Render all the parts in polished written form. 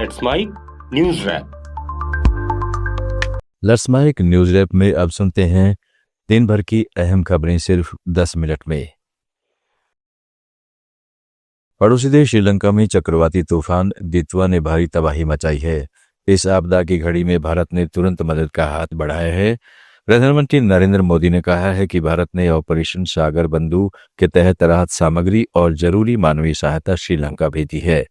Let's mic news wrap. Let's mic news wrap में अब सुनते हैं दिन भर की अहम खबरें सिर्फ 10 मिनट में। पड़ोसी देश श्रीलंका में चक्रवाती तूफान दितवा ने भारी तबाही मचाई है। इस आपदा की घड़ी में भारत ने तुरंत मदद का हाथ बढ़ाया है। प्रधानमंत्री नरेंद्र मोदी ने कहा है कि भारत ने ऑपरेशन सागर बंधु के तहत राहत सामग्री और जरूरी मानवीय सहायता श्रीलंका भेजी है।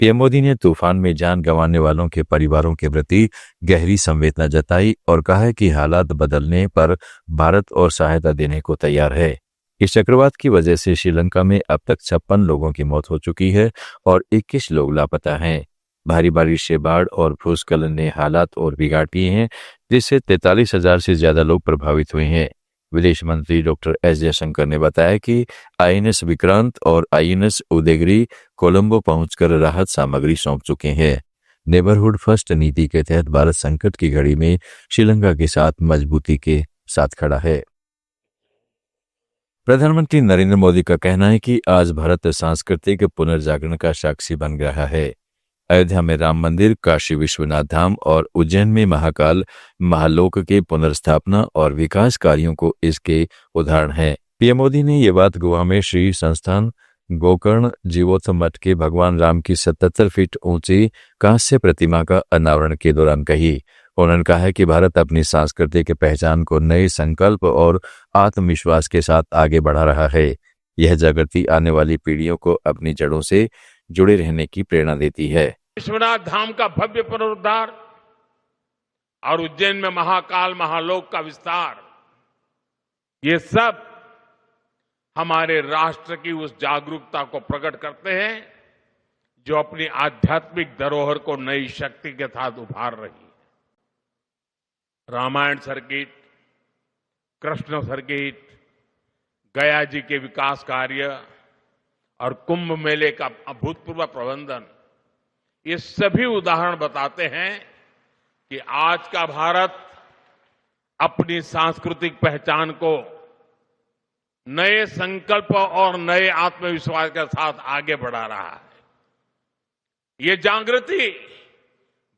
पीएम मोदी ने तूफान में जान गंवाने वालों के परिवारों के प्रति गहरी संवेदना जताई और कहा है कि हालात बदलने पर भारत और सहायता देने को तैयार है। इस चक्रवात की वजह से श्रीलंका में अब तक 56 लोगों की मौत हो चुकी है और 21 लोग लापता हैं। भारी बारिश से बाढ़ और भूस्खलन ने हालात और बिगाड़ दिए हैं, जिससे 43,000 से ज्यादा लोग प्रभावित हुए हैं। विदेश मंत्री डॉक्टर एस जयशंकर ने बताया कि आईएनएस विक्रांत और आईएनएस उदयगिरी कोलंबो पहुंचकर राहत सामग्री सौंप चुके हैं। नेबरहुड फर्स्ट नीति के तहत भारत संकट की घड़ी में श्रीलंका के साथ मजबूती के साथ खड़ा है। प्रधानमंत्री नरेंद्र मोदी का कहना है कि आज भारत सांस्कृतिक पुनर्जागरण का साक्षी बन रहा है। अयोध्या में राम मंदिर, काशी विश्वनाथ धाम और उज्जैन में महाकाल महालोक के पुनर्स्थापना और विकास कार्यों को इसके उदाहरण हैं। पीएम मोदी ने ये बात गोवा में श्री संस्थान गोकर्ण जीवोत्सव मठ के भगवान राम की 77 फीट ऊंची कांस्य प्रतिमा का अनावरण के दौरान कही। उन्होंने कहा है कि भारत अपनी सांस्कृतिक पहचान को नए संकल्प और आत्मविश्वास के साथ आगे बढ़ा रहा है। यह जागृति आने वाली पीढ़ियों को अपनी जड़ों से जुड़े रहने की प्रेरणा देती है। विश्वनाथ धाम का भव्य पुनरुद्धार और उज्जैन में महाकाल महालोक का विस्तार, ये सब हमारे राष्ट्र की उस जागरूकता को प्रकट करते हैं जो अपनी आध्यात्मिक धरोहर को नई शक्ति के साथ उभार रही है। रामायण सर्किट, कृष्ण सर्किट, गया जी के विकास कार्य और कुंभ मेले का अभूतपूर्व प्रबंधन, ये सभी उदाहरण बताते हैं कि आज का भारत अपनी सांस्कृतिक पहचान को नए संकल्प और नए आत्मविश्वास के साथ आगे बढ़ा रहा है। ये जागृति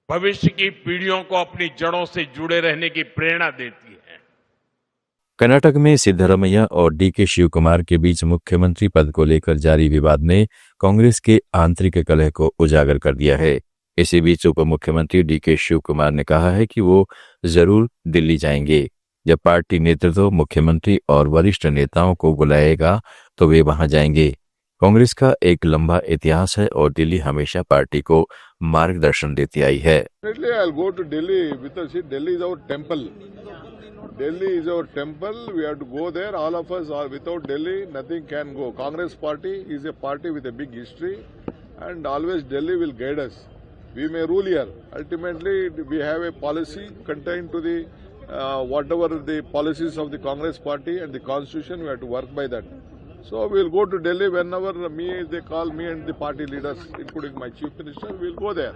भविष्य की पीढ़ियों को अपनी जड़ों से जुड़े रहने की प्रेरणा देती है। कर्नाटक में सिद्धरमैया और डीके शिव कुमार के बीच मुख्यमंत्री पद को लेकर जारी विवाद ने कांग्रेस के आंतरिक कलह को उजागर कर दिया है। इसी बीच उप मुख्यमंत्री डीके शिव कुमार ने कहा है कि वो जरूर दिल्ली जाएंगे। जब पार्टी नेतृत्व मुख्यमंत्री और वरिष्ठ नेताओं को बुलाएगा तो वे वहां जाएंगे। कांग्रेस का एक लंबा इतिहास है और दिल्ली हमेशा पार्टी को मार्गदर्शन देती आई है। Delhi is our temple. We have to go there. All of us are without Delhi, nothing can go. Congress party is a party with a big history, and always Delhi will guide us. We may rule here. Ultimately, we have a policy contained to the whatever the policies of the Congress party and the constitution. We have to work by that. So we will go to Delhi whenever they call me and the party leaders, including my chief minister. We will go there.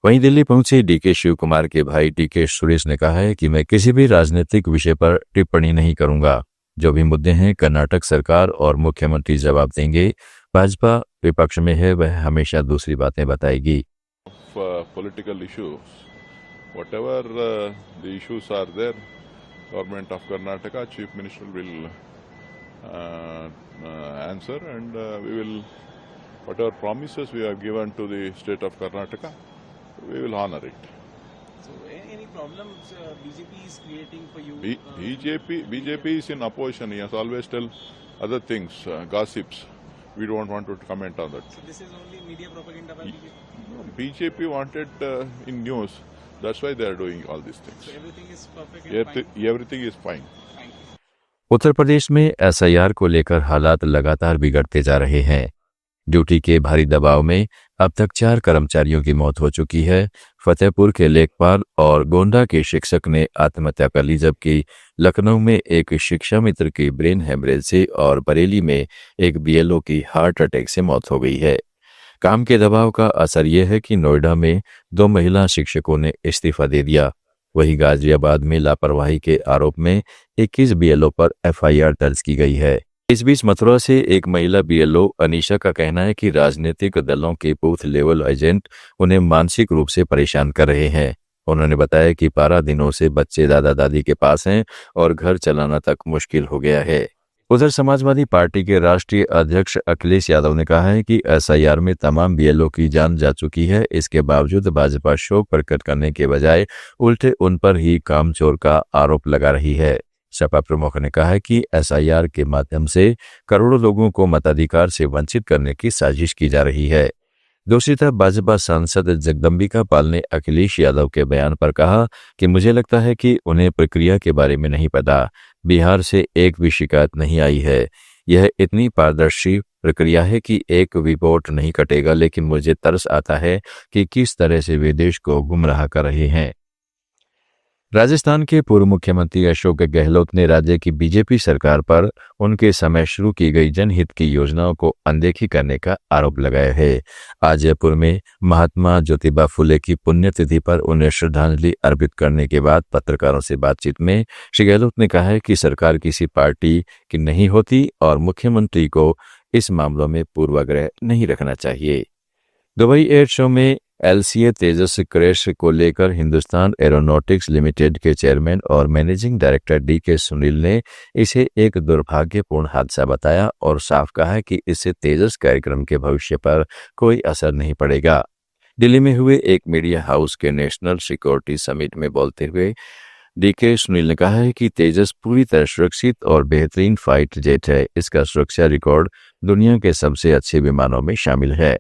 वहीं दिल्ली पहुंचे DK Shiv Kumar के भाई DK Suresh ने कहा है कि मैं किसी भी राजनीतिक विषय पर टिप्पणी नहीं करूंगा। जो भी मुद्दे हैं कर्नाटक सरकार और मुख्यमंत्री जवाब देंगे। भाजपा विपक्ष में है, वह हमेशा दूसरी बातें बताएगी। Political issues, whatever the issues are there, government of Karnataka, chief minister will answer, and we will, whatever promises we have given to the state of Karnataka, we will honor it. So, any problems BJP is creating for you? BJP is in opposition. He has always tell other things, gossips. We don't want to comment on that. So, this is only media propaganda by BJP? No, BJP wanted in news. That's why they are doing all these things. So, everything is perfect and fine? Everything is fine. Thank you. Uttar Pradesh में SIR को लेकर हालात लगातार बिगड़ते जा रहे हैं। Duty के भारी दबाव में अब तक 4 कर्मचारियों की मौत हो चुकी है। फतेहपुर के लेखपाल और गोंडा के शिक्षक ने आत्महत्या कर ली, जबकि लखनऊ में एक शिक्षा मित्र की ब्रेन हेमरेज से और बरेली में एक बीएलओ की हार्ट अटैक से मौत हो गई है। काम के दबाव का असर यह है कि नोएडा में 2 महिला शिक्षकों ने इस्तीफा दे दिया। वहीं गाजियाबाद में लापरवाही के आरोप में 21 बीएलओ पर एफआईआर दर्ज की गई है। इस बीच मथुरा से एक महिला बीएलओ अनीशा का कहना है कि राजनीतिक दलों के बूथ लेवल एजेंट उन्हें मानसिक रूप से परेशान कर रहे हैं। उन्होंने बताया कि 12 दिनों से बच्चे दादा दादी के पास हैं और घर चलाना तक मुश्किल हो गया है। उधर समाजवादी पार्टी के राष्ट्रीय अध्यक्ष अखिलेश यादव ने कहा है कि एसआईआर में तमाम बीएलओ की जान जा चुकी है। इसके बावजूद भाजपा शोक प्रकट करने के बजाय उल्टे उन पर ही कामचोर का आरोप लगा रही है। सपा प्रमुख ने कहा है कि एसआईआर के माध्यम से करोड़ों लोगों को मताधिकार से वंचित करने की साजिश की जा रही है। दूसरी तरफ भाजपा सांसद जगदम्बिका पाल ने अखिलेश यादव के बयान पर कहा कि मुझे लगता है कि उन्हें प्रक्रिया के बारे में नहीं पता। बिहार से एक भी शिकायत नहीं आई है। यह इतनी पारदर्शी प्रक्रिया है कि एक भी वोट नहीं कटेगा, लेकिन मुझे तरस आता है कि किस तरह से वे देश को गुमराह कर रहे हैं। राजस्थान के पूर्व मुख्यमंत्री अशोक गहलोत ने राज्य की बीजेपी सरकार पर उनके समय शुरू की गई जनहित की योजनाओं को अनदेखी करने का आरोप लगाया है। आज जयपुर में महात्मा ज्योतिबा फुले की पुण्यतिथि पर उन्हें श्रद्धांजलि अर्पित करने के बाद पत्रकारों से बातचीत में श्री गहलोत ने कहा है कि सरकार किसी पार्टी की नहीं होती और मुख्यमंत्री को इस मामलों में पूर्वाग्रह नहीं रखना चाहिए। दुबई एयर शो में एलसीए तेजस क्रैश को लेकर हिंदुस्तान एरोनॉटिक्स लिमिटेड के चेयरमैन और मैनेजिंग डायरेक्टर डीके सुनील ने इसे एक दुर्भाग्यपूर्ण हादसा बताया और साफ कहा कि इससे तेजस कार्यक्रम के भविष्य पर कोई असर नहीं पड़ेगा। दिल्ली में हुए एक मीडिया हाउस के नेशनल सिक्योरिटी समिट में बोलते हुए डीके सुनील ने कहा है कि तेजस पूरी तरह सुरक्षित और बेहतरीन फाइट जेट है। इसका सुरक्षा रिकॉर्ड दुनिया के सबसे अच्छे विमानों में शामिल है।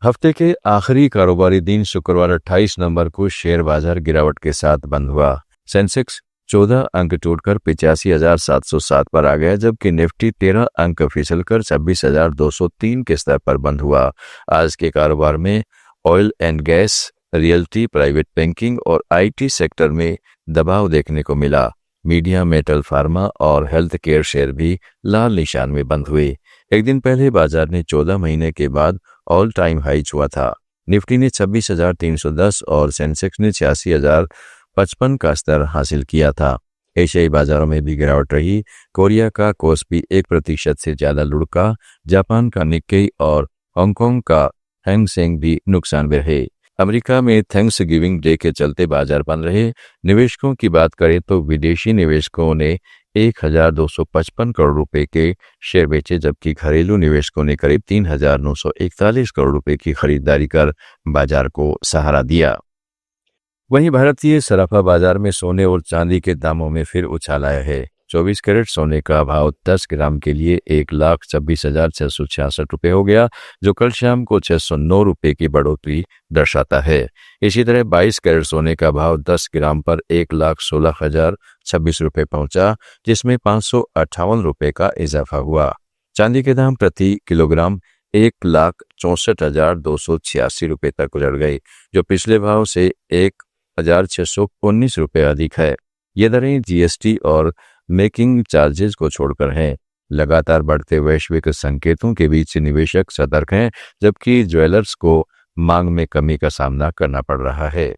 हफ्ते के आखिरी कारोबारी दिन शुक्रवार 28 नवंबर को शेयर बाजार गिरावट के साथ बंद हुआ। सेंसेक्स 14 अंक टूटकर 85,707 पर आ गया, जबकि निफ्टी 13 अंक फिसलकर 26,203 के स्तर पर बंद हुआ। आज के कारोबार में oil and gas, realty, private banking और आईटी सेक्टर में दबाव देखने को मिला। मीडिया, मेटल, फार्मा और हेल्थ केयर शेयर भी लाल निशान में बंद हुए। एक दिन पहले बाजार ने 14 महीने के बाद ऑल टाइम हाई छुआ था। निफ्टी ने 26,310 और सेंसेक्स ने 86,055 का स्तर हासिल किया था। एशियाई बाजारों में भी गिरावट रही। कोरिया का कोस्पी 1% से ज्यादा लुढ़का। जापान का निक्केई और हांगकांग का हैंग सेंग भी नुकसान में रहे। अमेरिका में थैंक्स गिविंग डे के चलते बाजार बंद रहे। निवेशकों की बात करें तो विदेशी निवेशकों ने 1,255 करोड़ रुपए के शेयर बेचे, जबकि घरेलू निवेशकों ने करीब 3,941 करोड़ रुपए की खरीदारी कर बाजार को सहारा दिया। वहीं भारतीय सराफा बाजार में सोने और चांदी के दामों में फिर उछाल आया है। 24 कैरेट सोने का भाव 10 ग्राम के लिए 1,26,666 रुपये हो गया, जो कल शाम को 609 रुपये की बढ़ोतरी दर्शाता है। इसी तरह 22 कैरेट सोने का भाव 10 ग्राम पर 1,16,026 रुपये पहुंचा, जिसमें 558 रुपये का इजाफा हुआ। चांदी के दाम प्रति किलोग्राम 1,64,286 रुपये तक उजड़ गए, जो पिछले भाव से 1,619 रुपये अधिक है। ये दरें जीएसटी और मेकिंग चार्जेस को छोड़कर हैं। लगातार बढ़ते वैश्विक संकेतों के बीच निवेशक सतर्क हैं, जबकि ज्वेलर्स को मांग में कमी का सामना करना पड़ रहा है।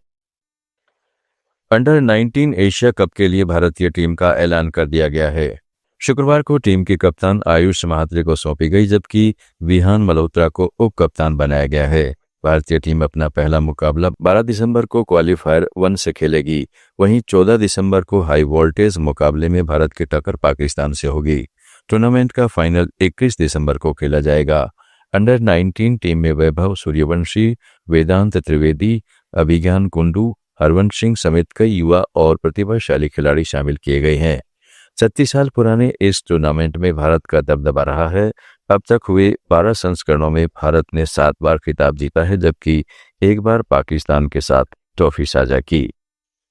अंडर 19 एशिया कप के लिए भारतीय टीम का ऐलान कर दिया गया है। शुक्रवार को टीम की कप्तान आयुष महात्रे को सौंपी गई, जबकि विहान मल्होत्रा को उप कप्तान बनाया गया है। भारतीय टीम अपना पहला मुकाबला 12 दिसंबर को क्वालीफायर 1 से खेलेगी। वहीं 14 दिसंबर को हाई वोल्टेज मुकाबले में भारत की टक्कर पाकिस्तान से होगी। टूर्नामेंट का फाइनल 21 दिसंबर को खेला जाएगा। अंडर 19 टीम में वैभव सूर्यवंशी, वेदांत त्रिवेदी, अभिज्ञान कुंडू, हरवंश सिंह समेत कई युवा और प्रतिभाशाली खिलाड़ी शामिल किए गए हैं। 36 साल पुराने इस टूर्नामेंट में भारत का दबदबा रहा है। अब तक हुए 12 संस्करणों में भारत ने 7 बार खिताब जीता है, जबकि एक बार पाकिस्तान के साथ ट्रॉफी साझा की।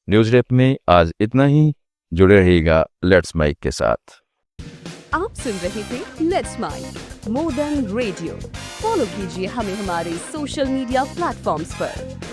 न्यूज रैप में आज इतना ही। जुड़े रहिएगा लेट्स माइक के साथ। आप सुन रहे थे let's mic more than radio. Follow कीजिए हमें हमारे सोशल मीडिया प्लेटफॉर्म्स पर।